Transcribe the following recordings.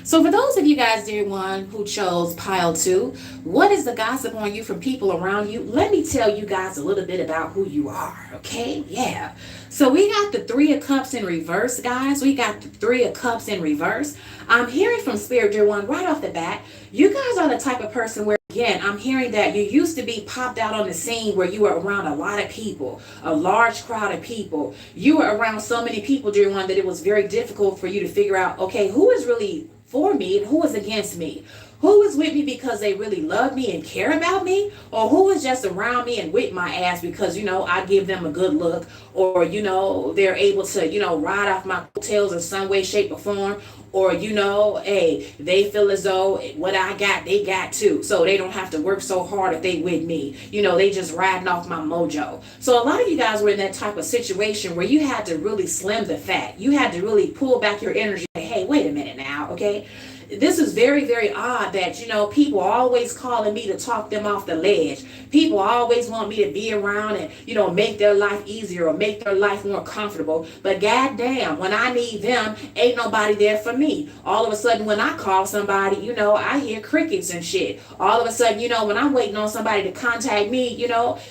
So for those of you guys, dear one, who chose pile two, what is the gossip on you from people around you? Let me tell you guys a little bit about who you are, okay? Yeah. So we got the Three of Cups in reverse, guys. We got the Three of Cups in reverse. I'm hearing from Spirit, dear one, right off the bat, you guys are the type of person where, again, I'm hearing that you used to be popped out on the scene where you were around a lot of people, a large crowd of people. You were around so many people, dear one, that it was very difficult for you to figure out, okay, who is really for me and who is against me? Who is with me because they really love me and care about me? Or who is just around me and with my ass because, I give them a good look, or, they're able to, ride off my coattails in some way, shape, or form. Or, hey, they feel as though what I got, they got too. So they don't have to work so hard if they with me. They just riding off my mojo. So a lot of you guys were in that type of situation where you had to really slim the fat. You had to really pull back your energy. Hey, wait a minute now, okay? This is very, very odd that, people are always calling me to talk them off the ledge. People always want me to be around and, make their life easier or make their life more comfortable. But goddamn, when I need them, ain't nobody there for me. All of a sudden, when I call somebody, I hear crickets and shit. All of a sudden, when I'm waiting on somebody to contact me,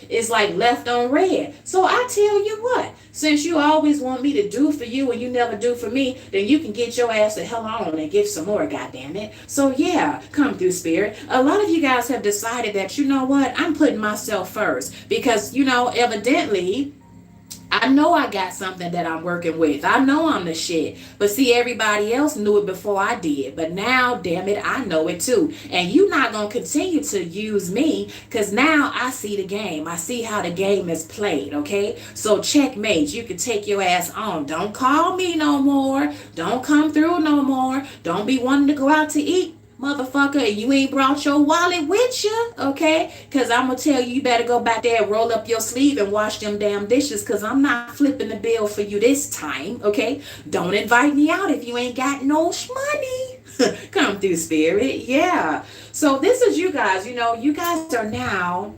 it's like left on red. So I tell you what, since you always want me to do for you and you never do for me, then you can get your ass the hell on and give some more, goddamn it. So yeah, come through, Spirit. A lot of you guys have decided that, I'm putting myself first because, evidently, I know I got something that I'm working with. I know I'm the shit. But see, everybody else knew it before I did. But now, damn it, I know it too. And you not going to continue to use me because now I see the game. I see how the game is played, okay? So checkmate. You can take your ass on. Don't call me no more. Don't come through no more. Don't be wanting to go out to eat, motherfucker, and you ain't brought your wallet with you, okay? Because I'm going to tell you, you better go back there and roll up your sleeve and wash them damn dishes because I'm not flipping the bill for you this time, okay? Don't invite me out if you ain't got no money. Come through, Spirit. Yeah. So this is you guys. You guys are now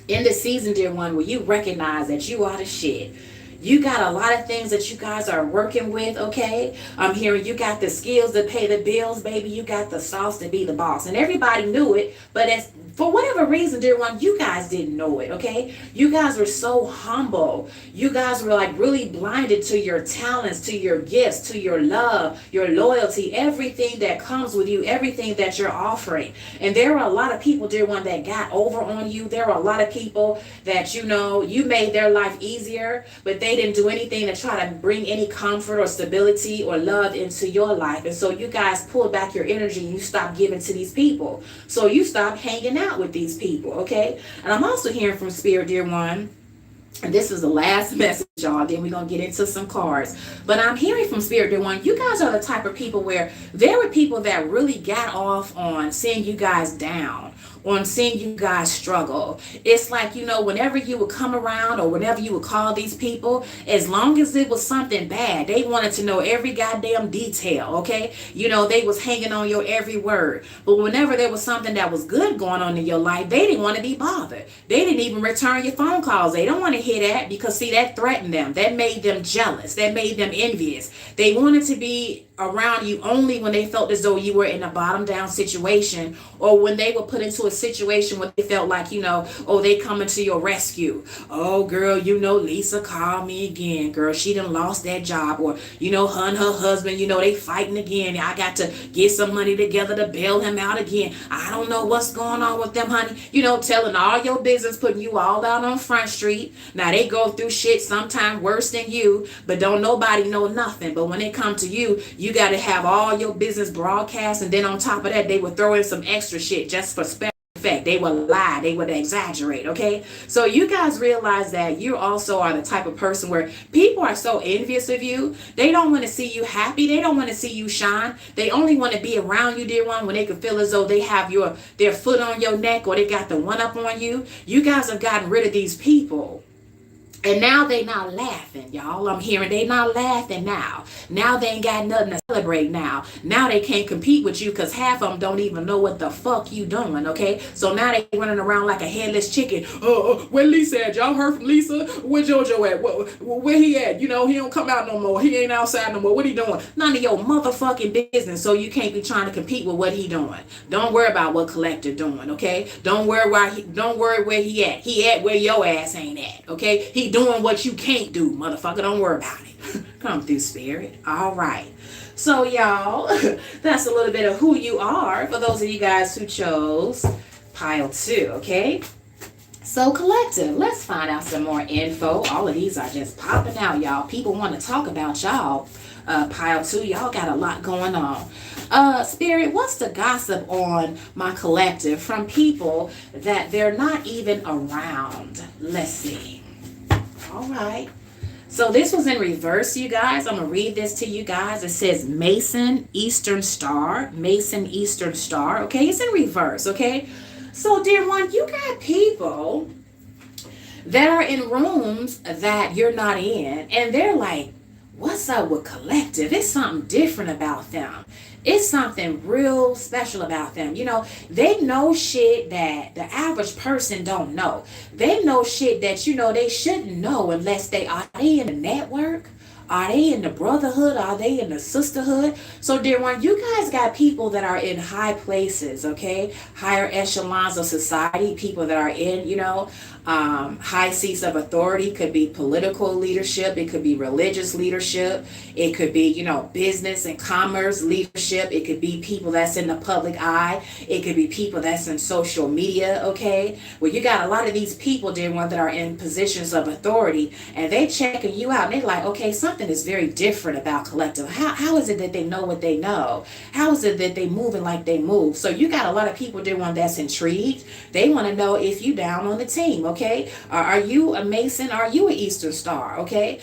in the season, dear one, where you recognize that you are the shit. You got a lot of things that you guys are working with, okay? I'm hearing you got the skills to pay the bills, baby. You got the sauce to be the boss. And everybody knew it, but as for whatever reason, dear one, you guys didn't know it, okay? You guys were so humble. You guys were like really blinded to your talents, to your gifts, to your love, your loyalty, everything that comes with you, everything that you're offering. And there are a lot of people, dear one, that got over on you. There are a lot of people that, you made their life easier, but they didn't do anything to try to bring any comfort or stability or love into your life. And so you guys pulled back your energy and you stopped giving to these people. So you stopped hanging out with these people, okay? And I'm also hearing from Spirit, dear one, and this is the last message, y'all. Then we're going to get into some cards. But I'm hearing from Spirit, dear one, you guys are the type of people where there were people that really got off on seeing you guys down, on seeing you guys struggle. It's like, whenever you would come around or whenever you would call these people, as long as it was something bad, they wanted to know every goddamn detail, okay? They was hanging on your every word. But whenever there was something that was good going on in your life, they didn't want to be bothered. They didn't even return your phone calls. They don't want to hear that because, see, that threatened them. That made them jealous. That made them envious. They wanted to be around you only when they felt as though you were in a bottom down situation, or when they were put into a situation where they felt like, they coming to your rescue. Oh, girl, Lisa called me again. Girl, she done lost that job. Or, her and her husband, they fighting again. I got to get some money together to bail him out again. I don't know what's going on with them, honey. Telling all your business, putting you all out on Front Street. Now, they go through shit sometimes worse than you, but don't nobody know nothing. But when it comes to you, you got to have all your business broadcast, and then on top of that, they would throw in some extra shit just for special effect. They would lie, they would exaggerate, okay? So you guys realize that you also are the type of person where people are so envious of you. They don't want to see you happy. They don't want to see you shine. They only want to be around you, dear one, when they can feel as though they have their foot on your neck, or they got the one up on you. You guys have gotten rid of these people And now they not laughing, y'all. I'm hearing they not laughing now. Now they ain't got nothing to celebrate now. Now they can't compete with you because half of them don't even know what the fuck you doing, okay? So now they running around like a headless chicken. Where Lisa at? Y'all heard from Lisa? Where JoJo at? Where he at? You know, he don't come out no more. He ain't outside no more. What he doing? None of your motherfucking business. So you can't be trying to compete with what he doing. Don't worry about what Collector doing, okay? Don't worry where he at. He at where your ass ain't at, okay? He doing what you can't do, motherfucker. Don't worry about it. Come through, spirit. All right. So, y'all, that's a little bit of who you are for those of you guys who chose pile 2, okay? So, collective, let's find out some more info. All of these are just popping out, y'all. People want to talk about y'all. Pile 2, y'all got a lot going on. Spirit, what's the gossip on my collective from people that they're not even around? Let's see. All right. So this was in reverse, you guys. I'm going to read this to you guys. It says Mason Eastern Star. Mason Eastern Star. Okay, it's in reverse, okay? So, dear one, you got people that are in rooms that you're not in, and they're like, what's up with collective? It's something different about them. It's something real special about them. You know, they know shit that the average person don't know. They know shit that, you know, they shouldn't know unless are they in the network? Are they in the brotherhood? Are they in the sisterhood? So, dear one, you guys got people that are in high places, okay? Higher echelons of society, people that are in, you know, high seats of authority. Could be political leadership. It could be religious leadership. It could be, you know, business and commerce leadership. It could be people that's in the public eye. It could be people that's in social media, okay? Well, you got a lot of these people, dear one, that are in positions of authority, and they checking you out, and they're like, okay, something is very different about collective. How is it that they know what they know? How is it that they moving like they move? So you got a lot of people, dear one, that's intrigued. They want to know if you down on the team, okay? Are you a Mason? Are you an Eastern Star, okay?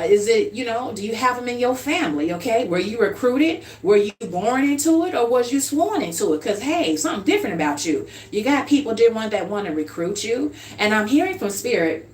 Is it, you know, do you have them in your family, okay? Were you recruited? Were you born into it, or was you sworn into it? Because, hey, something different about you. You got people, dear one, that want to recruit you. And I'm hearing from Spirit,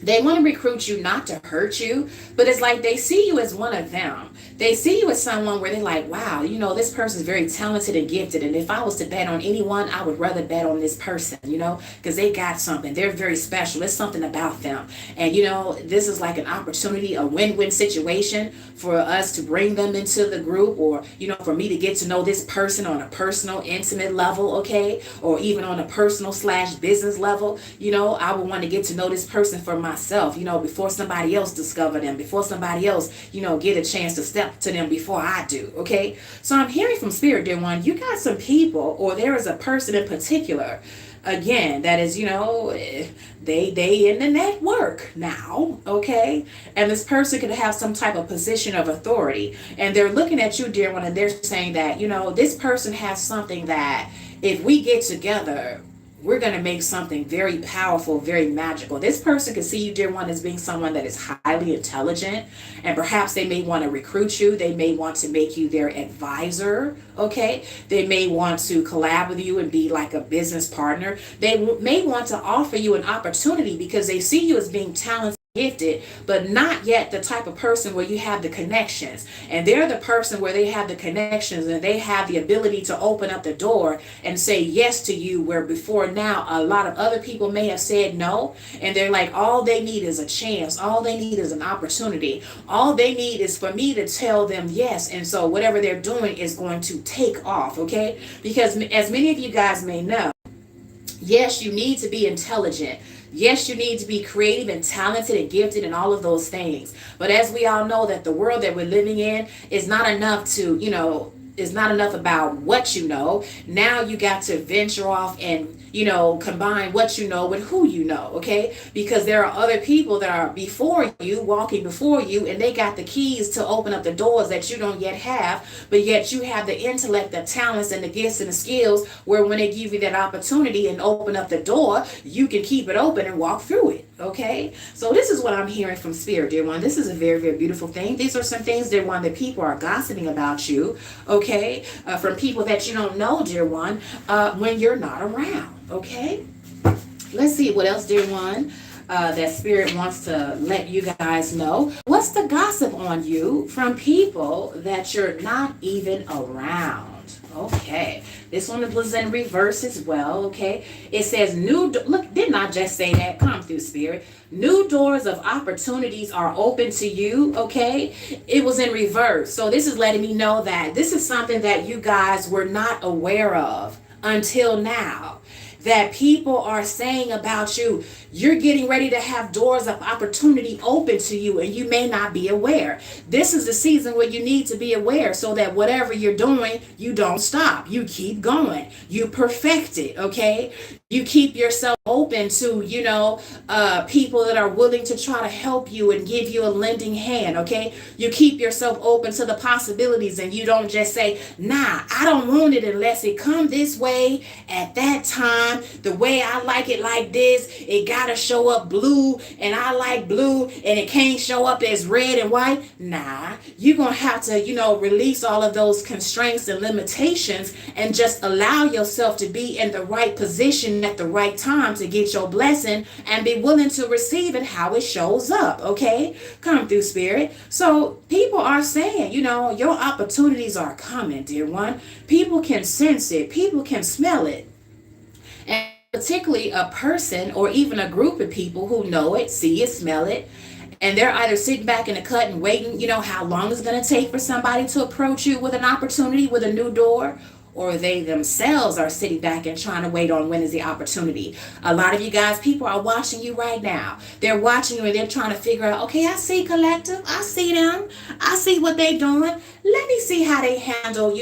they want to recruit you not to hurt you, but it's like they see you as one of them. They see you as someone where they're like, wow, you know, this person's very talented and gifted. And if I was to bet on anyone, I would rather bet on this person, you know, because they got something. They're very special. It's something about them. And, you know, this is like an opportunity, a win-win situation for us to bring them into the group, or, you know, for me to get to know this person on a personal, intimate level, okay, or even on a personal / business level. You know, I would want to get to know this person for myself, you know, before somebody else discover them, before somebody else, you know, get a chance to step to them before I do, okay? So I'm hearing from Spirit, dear one, you got some people, or there is a person in particular, again, that is, you know, they in the network now, okay? And this person could have some type of position of authority, and they're looking at you, dear one, and they're saying that, you know, this person has something that if we get together, we're going to make something very powerful, very magical. This person can see you, dear one, as being someone that is highly intelligent, and perhaps they may want to recruit you. They may want to make you their advisor, okay? They may want to collab with you and be like a business partner. They may want to offer you an opportunity because they see you as being talented, gifted, but not yet the type of person where you have the connections. And they're the person where they have the connections and they have the ability to open up the door and say yes to you, where before now a lot of other people may have said no. And they're like, all they need is a chance. All they need is an opportunity. All they need is for me to tell them yes. And so whatever they're doing is going to take off, okay? Because as many of you guys may know, yes, you need to be intelligent. Yes, you need to be creative and talented and gifted and all of those things. But as we all know, that the world that we're living in is not enough to, you know, is not enough about what you know. Now you got to venture off and, you know, combine what you know with who you know, okay? Because there are other people that are before you, walking before you, and they got the keys to open up the doors that you don't yet have, but yet you have the intellect, the talents, and the gifts and the skills where when they give you that opportunity and open up the door, you can keep it open and walk through it, okay? So this is what I'm hearing from Spirit, dear one. This is a very, very beautiful thing. These are some things, dear one, that people are gossiping about you, okay? From people that you don't know, dear one, when you're not around. Okay, let's see what else, dear one. that Spirit wants to let you guys know. What's the gossip on you from people that you're not even around? Okay, this one was in reverse as well. Okay, it says look, didn't I just say that? Come through, Spirit. New doors of opportunities are open to you. Okay, it was in reverse, so this is letting me know that this is something that you guys were not aware of until now, that people are saying about you. You're getting ready to have doors of opportunity open to you, and you may not be aware. This is the season where you need to be aware, so that whatever you're doing, you don't stop. You keep going. You perfect it, okay? You keep yourself open to, people that are willing to try to help you and give you a lending hand, okay? You keep yourself open to the possibilities, and you don't just say, nah, I don't want it unless it come this way at that time, the way I like it like this. It gotta show up blue, and I like blue, and it can't show up as red and white. Nah, you're gonna have to, release all of those constraints and limitations, and just allow yourself to be in the right position at the right time to get your blessing, and be willing to receive it how it shows up. Okay, come through, Spirit. So people are saying, your opportunities are coming, dear one. People can sense it. People can smell it. And particularly a person or even a group of people who know it, see it, smell it, and they're either sitting back in the cut and waiting, how long it's going to take for somebody to approach you with an opportunity, with a new door, or they themselves are sitting back and trying to wait on when is the opportunity. A lot of you guys, people are watching you right now. They're watching you and they're trying to figure out, okay, I see collective. I see them. I see what they're doing. Let me see how they handle,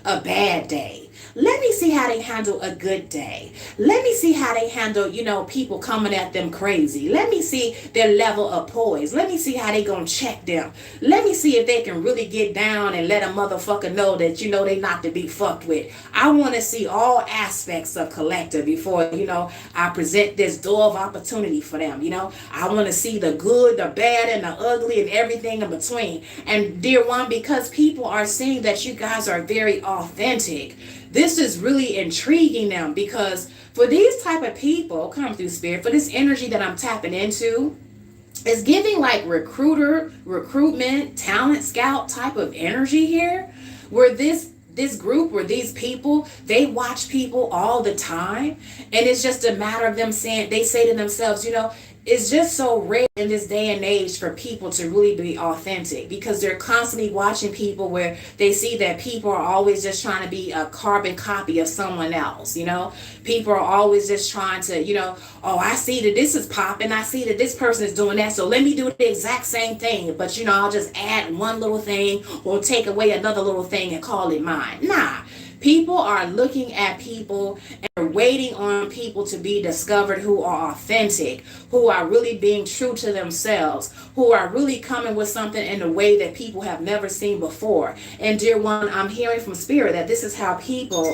a bad day. Let me see how they handle a good day. Let me see how they handle, people coming at them crazy. Let me see their level of poise. Let me see how they gonna check them. Let me see if they can really get down and let a motherfucker know that, they not to be fucked with. I want to see all aspects of collective before, I present this door of opportunity for them. I want to see the good, the bad, and the ugly, and everything in between. And dear one, because people are seeing that you guys are very authentic, this is really intriguing them, because for these type of people, come through, Spirit, for this energy that I'm tapping into, it's giving like recruitment, talent scout type of energy here, where this group, where these people, they watch people all the time, and it's just a matter of them saying, they say to themselves, it's just so rare in this day and age for people to really be authentic, because they're constantly watching people where they see that people are always just trying to be a carbon copy of someone else. People are always just trying to, oh, I see that this is popping. I see that this person is doing that. So let me do the exact same thing. But, I'll just add one little thing or take away another little thing and call it mine. Nah. People are looking at people and waiting on people to be discovered who are authentic, who are really being true to themselves, who are really coming with something in a way that people have never seen before. And dear one, I'm hearing from Spirit that this is how people...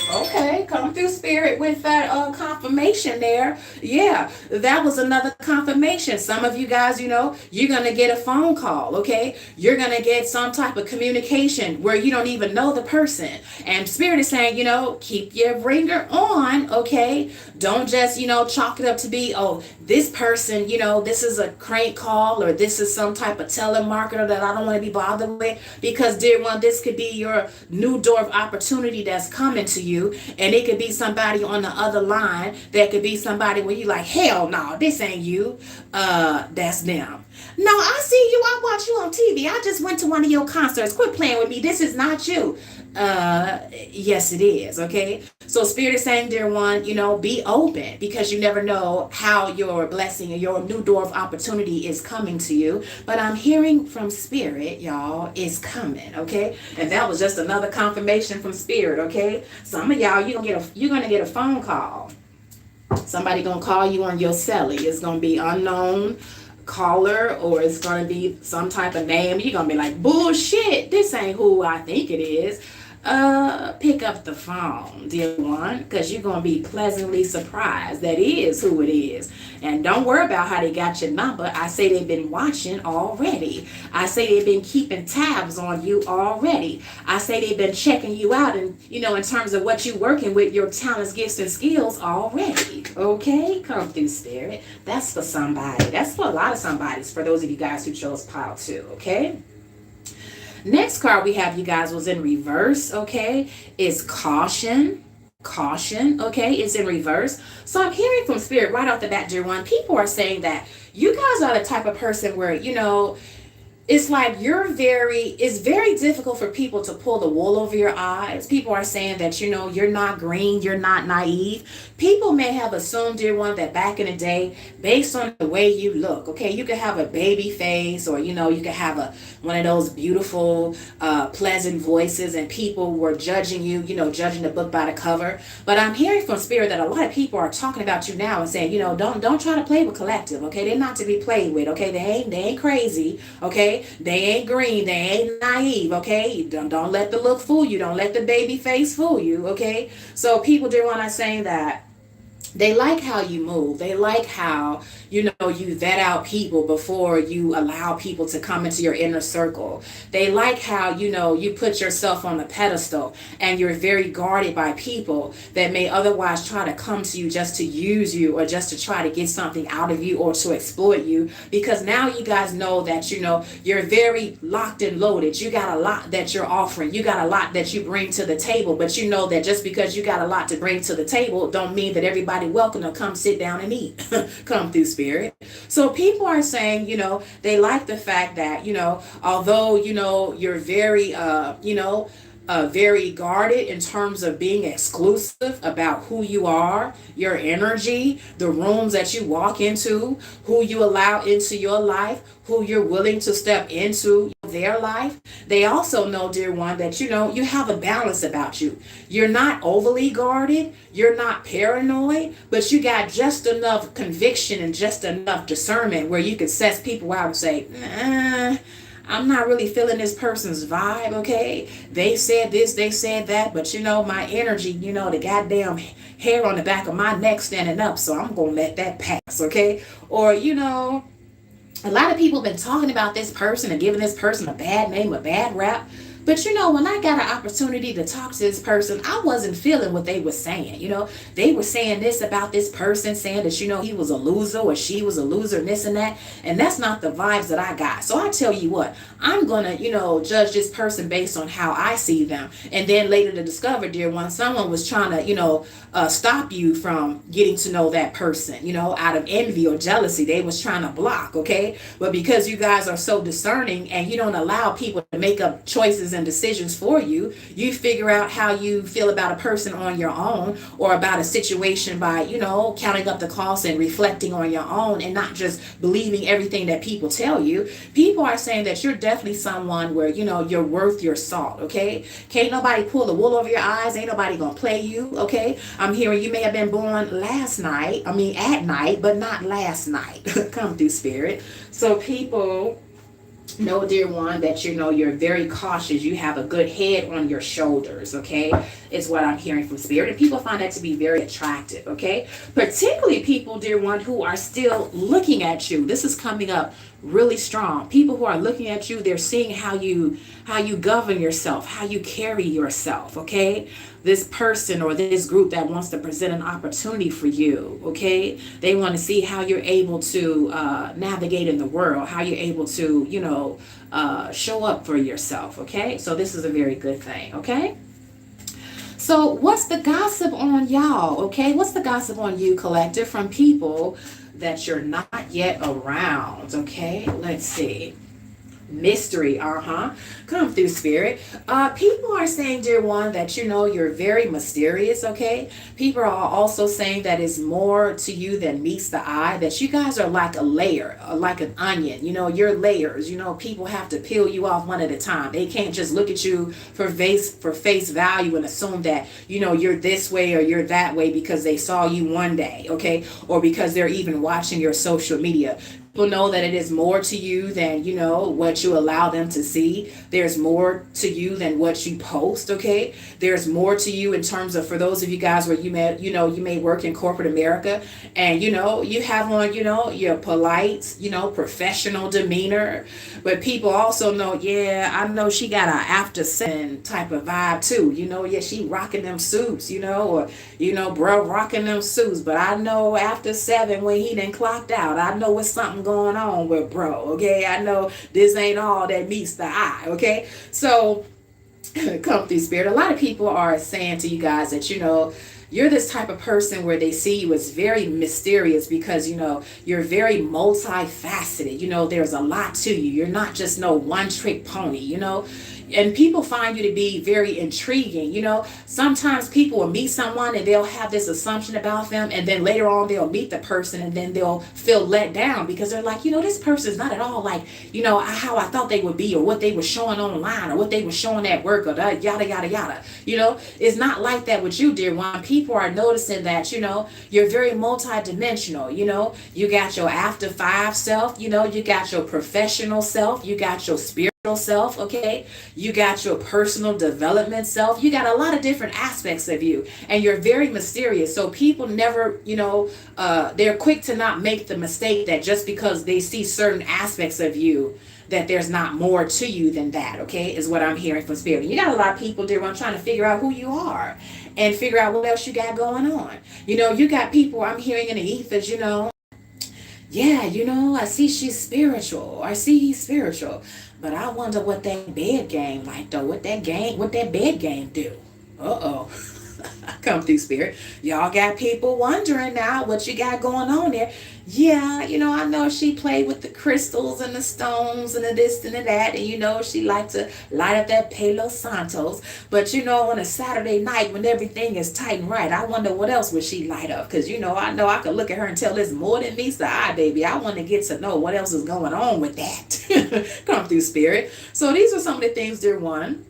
Okay, come through, Spirit, with that confirmation there. Yeah, that was another confirmation. Some of you guys, you're going to get a phone call, okay? You're going to get some type of communication where you don't even know the person. And Spirit is saying, keep your ringer on, okay? Don't just, chalk it up to be, oh, this person, this is a crank call, or this is some type of telemarketer that I don't want to be bothered with. Because, dear one, this could be your new door of opportunity that's coming to you. And it could be somebody on the other line. That could be somebody where you like, hell no, this ain't you. That's them. No, I see you. I watch you on TV. I just went to one of your concerts. Quit playing with me. This is not you. Yes, it is. Okay. So Spirit is saying, dear one, be open, because you never know how your blessing or your new door of opportunity is coming to you. But I'm hearing from Spirit, y'all, is coming. Okay. And that was just another confirmation from Spirit. Okay. Some of y'all, you're going to get a phone call. Somebody going to call you on your celly. It's going to be unknown caller, or it's going to be some type of name. You're going to be like, bullshit, this ain't who I think it is. pick up the phone, dear one, because you're going to be pleasantly surprised. That is who it is. And don't worry about how they got your number. I say they've been watching already. I say they've been keeping tabs on you already. I say they've been checking you out and, in terms of what you're working with, your talents, gifts, and skills already. Okay? Come through, Spirit. That's for somebody. That's for a lot of somebodies, for those of you guys who chose pile 2. Okay? Next card we have, you guys, was in reverse, okay, is caution. Caution, okay, it's in reverse. So I'm hearing from Spirit right off the bat, dear one, people are saying that you guys are the type of person where, it's like it's very difficult for people to pull the wool over your eyes. People are saying that, you're not green, you're not naive. People may have assumed, dear one, that back in the day, based on the way you look, okay, you could have a baby face, or, you could have one of those beautiful, pleasant voices, and people were judging you, judging the book by the cover. But I'm hearing from Spirit that a lot of people are talking about you now and saying, don't try to play with collective, okay? They're not to be played with, okay? They ain't crazy, okay? They ain't green, they ain't naive, okay? Don't let the look fool you. Don't let the baby face fool you, okay? So people, dear one, are saying that they like how you move. They like how, you vet out people before you allow people to come into your inner circle. They like how, you put yourself on a pedestal and you're very guarded by people that may otherwise try to come to you just to use you or just to try to get something out of you or to exploit you. Because now you guys know that, you're very locked and loaded. You got a lot that you're offering. You got a lot that you bring to the table. But you know that just because you got a lot to bring to the table don't mean that everybody welcome to come sit down and eat. Come through, Spirit. So people are saying, they like the fact that, although, you're very, very guarded in terms of being exclusive about who you are, your energy, the rooms that you walk into, who you allow into your life, who you're willing to step into their life. They also know, dear one, that you have a balance about you. You're not overly guarded, you're not paranoid, but you got just enough conviction and just enough discernment where you can suss people out and say, I'm not really feeling this person's vibe, okay? They said this, they said that, but my energy, the goddamn hair on the back of my neck standing up, so I'm gonna let that pass, okay? Or, a lot of people have been talking about this person and giving this person a bad name, a bad rap. But when I got an opportunity to talk to this person, I wasn't feeling what they were saying. They were saying this about this person, saying that, he was a loser or she was a loser and this and that. And that's not the vibes that I got. So I tell you what, I'm going to, judge this person based on how I see them. And then later to discover, dear one, someone was trying to, stop you from getting to know that person, out of envy or jealousy. They was trying to block, okay? But because you guys are so discerning and you don't allow people to make up choices and decisions for you, you figure out how you feel about a person on your own, or about a situation by, counting up the costs and reflecting on your own and not just believing everything that people tell you. People are saying that you're definitely someone where, you're worth your salt, okay? Can't nobody pull the wool over your eyes. Ain't nobody gonna play you, okay? I'm hearing you may have been born at night, but not last night. Come through, Spirit. So people know, dear one, that you're very cautious. You have a good head on your shoulders, okay? Is what I'm hearing from Spirit. And people find that to be very attractive, okay? Particularly people, dear one, who are still looking at you. This is coming up really strong. People who are looking at you, they're seeing how you govern yourself, how you carry yourself, okay? This person or this group that wants to present an opportunity for you, okay? They want to see how you're able to navigate in the world, how you're able to, show up for yourself, okay? So this is a very good thing, okay? So what's the gossip on y'all, okay? What's the gossip on you, collective, from people that you're not yet around, okay? Let's see. Mystery, come through, Spirit. People are saying, dear one, that you're very mysterious, okay? People are also saying that it's more to you than meets the eye, that you guys are like a layer, like an onion, you're layers. People have to peel you off one at a time. They can't just look at you for face value and assume that you're this way or you're that way because they saw you one day, okay? Or because they're even watching your social media. People know that it is more to you than, what you allow them to see. There's more to you than what you post. Okay, there's more to you in terms of, for those of you guys where you may work in corporate America, and you have on, your polite, professional demeanor, but people also know, yeah, I know she got a after seven type of vibe too. Yeah, she rocking them suits, or bro rocking them suits, but I know after seven when he done clocked out, I know what's something going on with bro. Okay, I know this ain't all that meets the eye. Okay, so come through spirit. A lot of people are saying to you guys that you're this type of person where they see you as very mysterious, because you're very multifaceted. There's a lot to you. You're not just no one trick pony. And people find you to be very intriguing. Sometimes people will meet someone and they'll have this assumption about them, and then later on they'll meet the person and then they'll feel let down, because they're like, this person's not at all like, how I thought they would be, or what they were showing online, or what they were showing at work, or that yada yada yada. It's not like that with you, dear one. People are noticing that you're very multidimensional. You got your after five self, you got your professional self, you got your spiritual self. Okay, you got your personal development self. You got a lot of different aspects of you, and you're very mysterious. So people never, they're quick to not make the mistake that just because they see certain aspects of you, that there's not more to you than that. Okay, is what I'm hearing from spirit. You got a lot of people, dear one, trying to figure out who you are and figure out what else you got going on. You got people I'm hearing in the ethers, yeah, I see she's spiritual. I see he's spiritual. But I wonder what that bed game like though. What that bed game do? Uh-oh. Come through spirit. Y'all got people wondering now what you got going on there. Yeah, I know she played with the crystals and the stones and the this and the that, and she liked to light up that Palo Santos. But on a Saturday night when everything is tight and right, I wonder what else would she light up? Because I know I could look at her and tell there's more than meets the eye, baby. I want to get to know what else is going on with that. Come through spirit. So these are some of the things, dear one,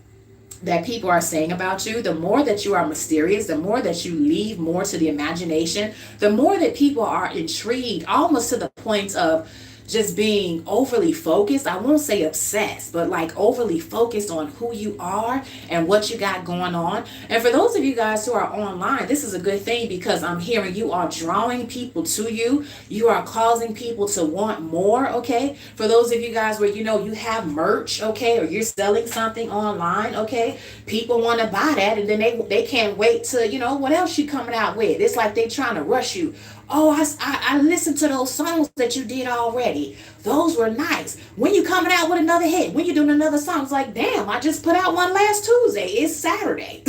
that people are saying about you. The more that you are mysterious, the more that you leave more to the imagination, the more that people are intrigued, almost to the point of just being overly focused. I won't say obsessed, but like overly focused on who you are and what you got going on. And for those of you guys who are online, this is a good thing, because I'm hearing you are drawing people to you. You are causing people to want more. Okay, for those of you guys where you have merch, okay, or you're selling something online, okay, people want to buy that, and then they can't wait to what else you coming out with. It's like they trying to rush you. Oh, I listened to those songs that you did already. Those were nice. When you coming out with another hit? When you doing another song? It's like, damn, I just put out one last Tuesday. It's Saturday.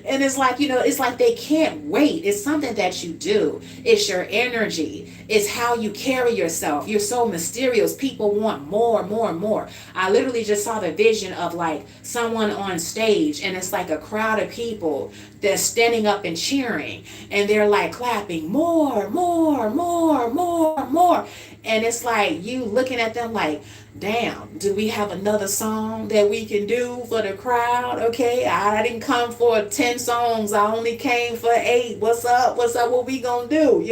And it's like, it's like they can't wait. It's something that you do. It's your energy. It's how you carry yourself. You're so mysterious. People want more, more, more. I literally just saw the vision of like someone on stage, and it's like a crowd of people that's standing up and cheering, and they're like clapping, more, more, more, more, more. And it's like you looking at them like, damn, do we have another song that we can do for the crowd? Okay, I didn't come for 10 songs. I only came for 8. What's up? What's up? What we gonna do?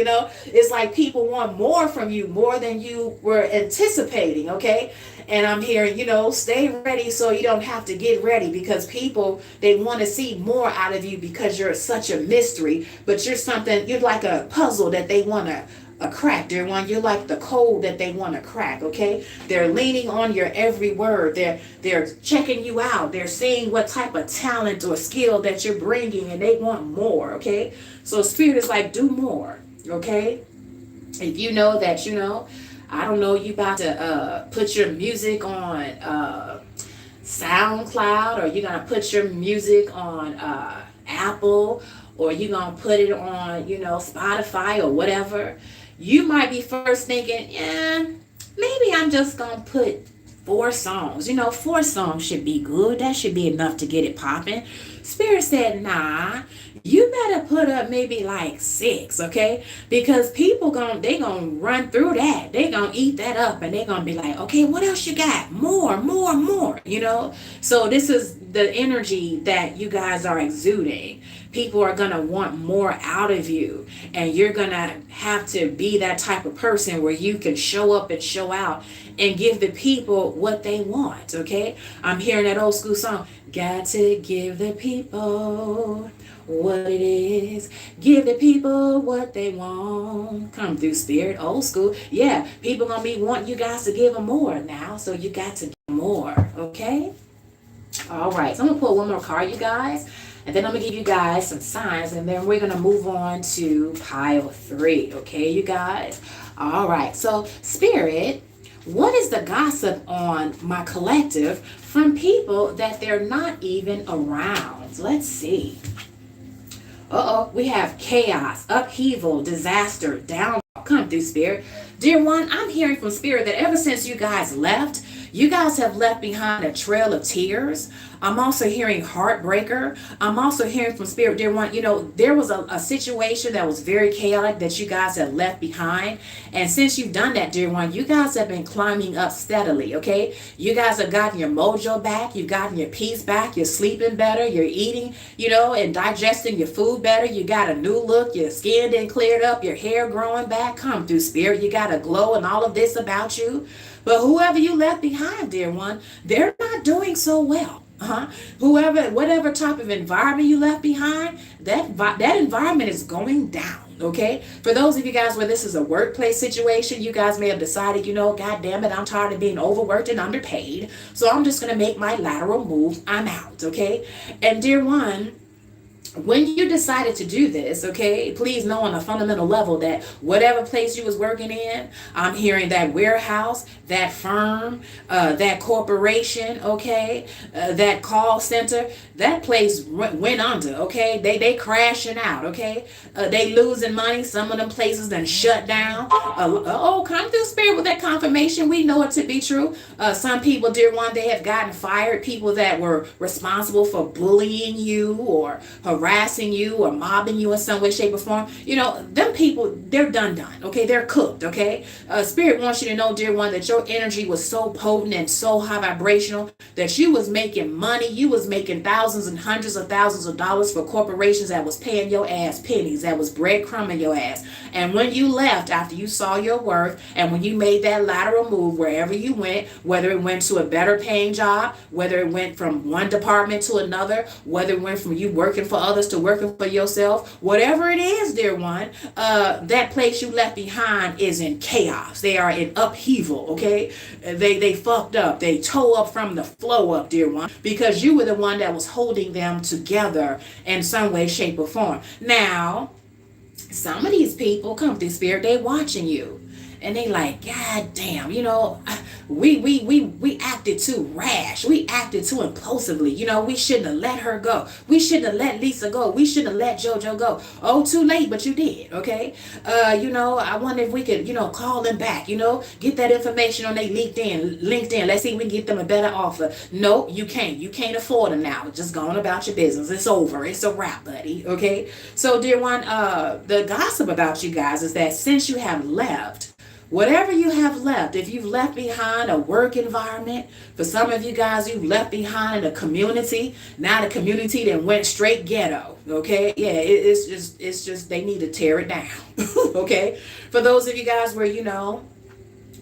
It's like people want more from you, more than you were anticipating. Okay. And I'm hearing, stay ready so you don't have to get ready, because people, they want to see more out of you, because you're such a mystery, but you're like a puzzle that they want to crack, dear one. You're like the code that they want to crack. Okay, they're leaning on your every word. They're checking you out. They're seeing what type of talent or skill that you're bringing, and they want more. Okay, so spirit is like, do more. Okay, if you know that I don't know, you about to put your music on SoundCloud, or you're gonna put your music on Apple, or you're gonna put it on Spotify or whatever. You might be first thinking, yeah, maybe I'm just gonna put 4 songs. 4 songs should be good. That should be enough to get it popping. Spirit said, nah, you better put up maybe like 6, okay? Because people they gonna run through that. They gonna eat that up, and they gonna be like, okay, what else you got? More, more, more, you know? So this is the energy that you guys are exuding. People are gonna want more out of you, and you're gonna have to be that type of person where you can show up and show out and give the people what they want, okay? I'm hearing that old school song, got to give the people what it is. Give the people what they want. Come through, spirit, old school. Yeah, people gonna be wanting you guys to give them more now, so you got to give more, okay? All right, so I'm gonna pull one more card, you guys, and then I'm gonna give you guys some signs, and then we're gonna move on to pile 3, okay, you guys? All right, so spirit, what is the gossip on my collective from people that they're not even around? Let's see. We have chaos, upheaval, disaster, downfall. Come through, spirit. Dear one, I'm hearing from spirit that ever since you guys left, you guys have left behind a trail of tears. I'm also hearing heartbreaker. I'm also hearing from spirit, dear one, you know, there was a situation that was very chaotic that you guys have left behind. And since you've done that, dear one, you guys have been climbing up steadily, okay? You guys have gotten your mojo back. You've gotten your peace back. You're sleeping better. You're eating, you know, and digesting your food better. You got a new look. Your skin done cleared up. Your hair growing back. Come through, spirit. You got a glow and all of this about you. But whoever you left behind, dear one, they're not doing so well. Whatever type of environment you left behind, that environment is going down. Okay, for those of you guys where this is a workplace situation, you guys may have decided, you know, God damn it, I'm tired of being overworked and underpaid, so I'm just gonna make my lateral move. I'm out. Okay, and dear one, when you decided to do this, okay, please know on a fundamental level that whatever place you was working in, I'm hearing that warehouse, that firm, that corporation, okay, that call center, that place went under, okay? They crashing out, okay? They losing money. Some of them places done shut down. Come through, spirit, with that confirmation. We know it to be true. Some people, dear one, they have gotten fired. People that were responsible for bullying you or harassing you or mobbing you in some way, shape, or form. You know, them people, they're done, okay? They're cooked, okay? Spirit wants you to know, dear one, that your energy was so potent and so high vibrational that you was making money. You was making thousands and hundreds of thousands of dollars for corporations that was paying your ass pennies, that was breadcrumbing your ass. And when you left, after you saw your worth, and when you made that lateral move wherever you went, whether it went to a better paying job, whether it went from one department to another, whether it went from you working for others to working for yourself, whatever it is, dear one, that place you left behind is in chaos. They are in upheaval, okay? They fucked up. They tore up from the flow up, dear one, because you were the one that was holding them together in some way, shape, or form. Now, some of these people, come through, spirit, they watching you. And they like, God damn, you know, we acted too rash. We acted too impulsively. You know, we shouldn't have let her go. We shouldn't have let Lisa go. We shouldn't have let JoJo go. Oh, too late, but you did, okay? You know, I wonder if we could, you know, call them back, you know, get that information on their LinkedIn. Let's see if we can get them a better offer. No, you can't. You can't afford them now. Just go on about your business. It's over. It's a wrap, buddy, okay? So, dear one, the gossip about you guys is that since you have left, whatever you have left, if you've left behind a work environment, for some of you guys, you've left behind a community. Now the community then went straight ghetto. Okay, yeah, it's just they need to tear it down. Okay, for those of you guys where you know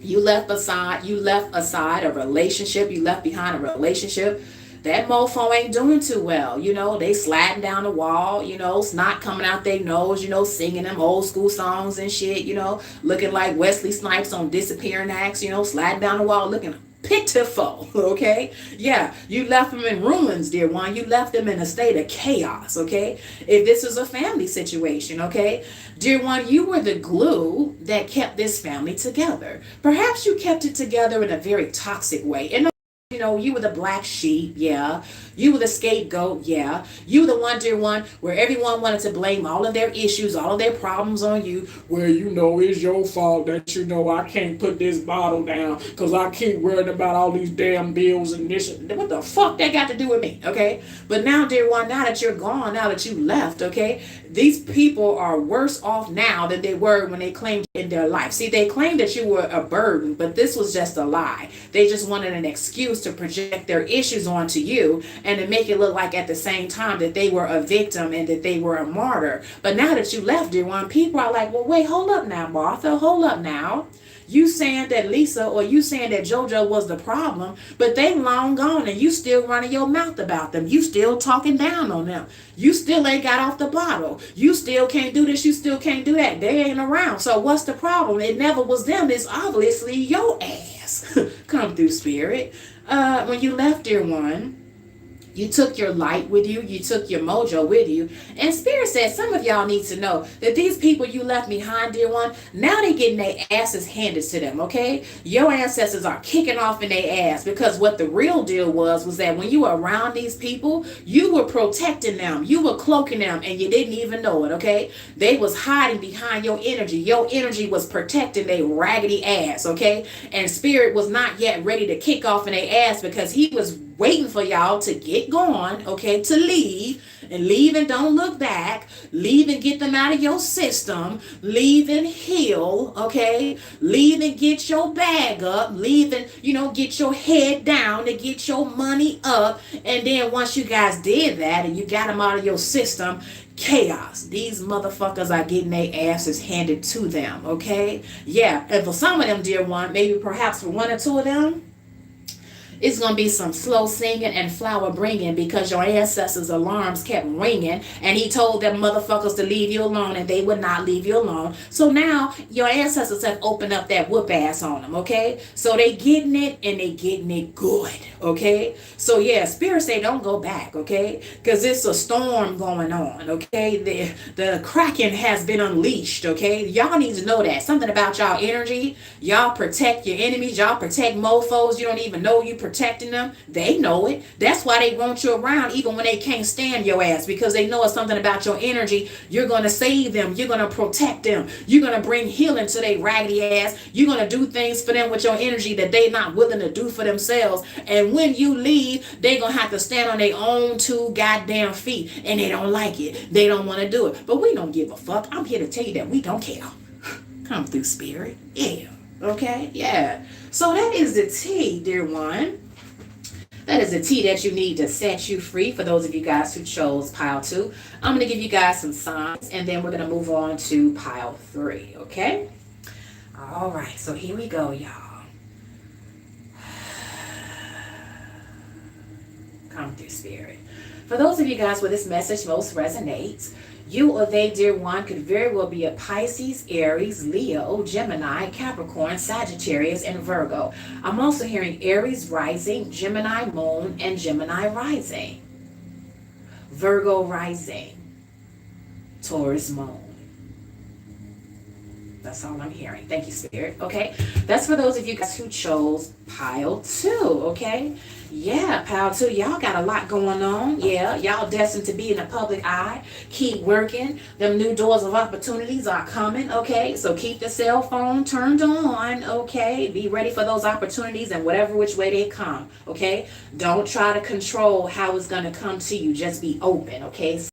you left aside a relationship, you left behind a relationship. That mofo ain't doing too well. You know, they sliding down the wall, you know, snot coming out their nose, you know, singing them old school songs and shit, you know, looking like Wesley Snipes on Disappearing Acts, you know, sliding down the wall looking pitiful, okay? Yeah, you left them in ruins, dear one. You left them in a state of chaos, okay? If this is a family situation, okay? Dear one, you were the glue that kept this family together. Perhaps you kept it together in a very toxic way. You know, you were the black sheep, yeah. You were the scapegoat, yeah. You were the one, dear one, where everyone wanted to blame all of their issues, all of their problems on you. Well, you know, it's your fault that, you know, I can't put this bottle down because I keep worrying about all these damn bills and this. What the fuck that got to do with me, okay? But now, dear one, now that you're gone, now that you left, okay, these people are worse off now than they were when they claimed in their life. See, they claimed that you were a burden, but this was just a lie. They just wanted an excuse to project their issues onto you and to make it look like at the same time that they were a victim and that they were a martyr. But now that you left, dear one, people are like, well, wait, hold up now, Martha, hold up now. You saying that Lisa or you saying that JoJo was the problem, but they long gone and you still running your mouth about them. You still talking down on them. You still ain't got off the bottle. You still can't do this. You still can't do that. They ain't around. So what's the problem? It never was them. It's obviously your ass. Come through, spirit. When you left, dear one, you took your light with you. You took your mojo with you. And Spirit said, some of y'all need to know that these people you left behind, dear one, now they getting their asses handed to them, okay? Your ancestors are kicking off in their ass because what the real deal was that when you were around these people, you were protecting them. You were cloaking them and you didn't even know it, okay? They was hiding behind your energy. Your energy was protecting their raggedy ass, okay? And Spirit was not yet ready to kick off in their ass because he was waiting for y'all to get gone, okay, to leave and don't look back, leave and get them out of your system, leave and heal, okay, leave and get your bag up, leave and, you know, get your head down to get your money up. And then once you guys did that and you got them out of your system, chaos. These motherfuckers are getting their asses handed to them, okay? Yeah, and for some of them, dear one, maybe perhaps for one or two of them, it's going to be some slow singing and flower bringing because your ancestors' alarms kept ringing and he told them motherfuckers to leave you alone and they would not leave you alone. So now your ancestors have opened up that whoop ass on them, okay? So they getting it and they getting it good, okay? So yeah, Spirit say don't go back, okay? Because it's a storm going on, okay? The Kraken has been unleashed, okay? Y'all need to know that. Something about y'all energy. Y'all protect your enemies. Y'all protect mofos. You don't even know you protecting them. They know it. That's why they want you around even when they can't stand your ass, because they know it's something about your energy. You're going to save them. You're going to protect them. You're going to bring healing to their raggedy ass. You're going to do things for them with your energy that they're not willing to do for themselves. And when you leave, they're going to have to stand on their own two goddamn feet, and they don't like it. They don't want to do it. But we don't give a fuck. I'm here to tell you that we don't care. Come through, Spirit. Yeah. Okay? Yeah. So that is the tea, dear one. That is the tea that you need to set you free. For those of you guys who chose pile 2, I'm going to give you guys some signs, and then we're going to move on to pile 3. Okay? All right. So here we go, y'all. Come through, Spirit. For those of you guys where this message most resonates, you or they, dear one, could very well be a Pisces, Aries, Leo, Gemini, Capricorn, Sagittarius, and Virgo. I'm also hearing Aries rising, Gemini moon, and Gemini rising. Virgo rising, Taurus moon. That's all I'm hearing. Thank you, Spirit. Okay. That's for those of you guys who chose pile 2. Okay. Yeah, pile 2. Y'all got a lot going on. Yeah. Y'all destined to be in the public eye. Keep working. Them new doors of opportunities are coming. Okay. So keep the cell phone turned on. Okay. Be ready for those opportunities and whatever which way they come. Okay. Don't try to control how it's going to come to you. Just be open. Okay.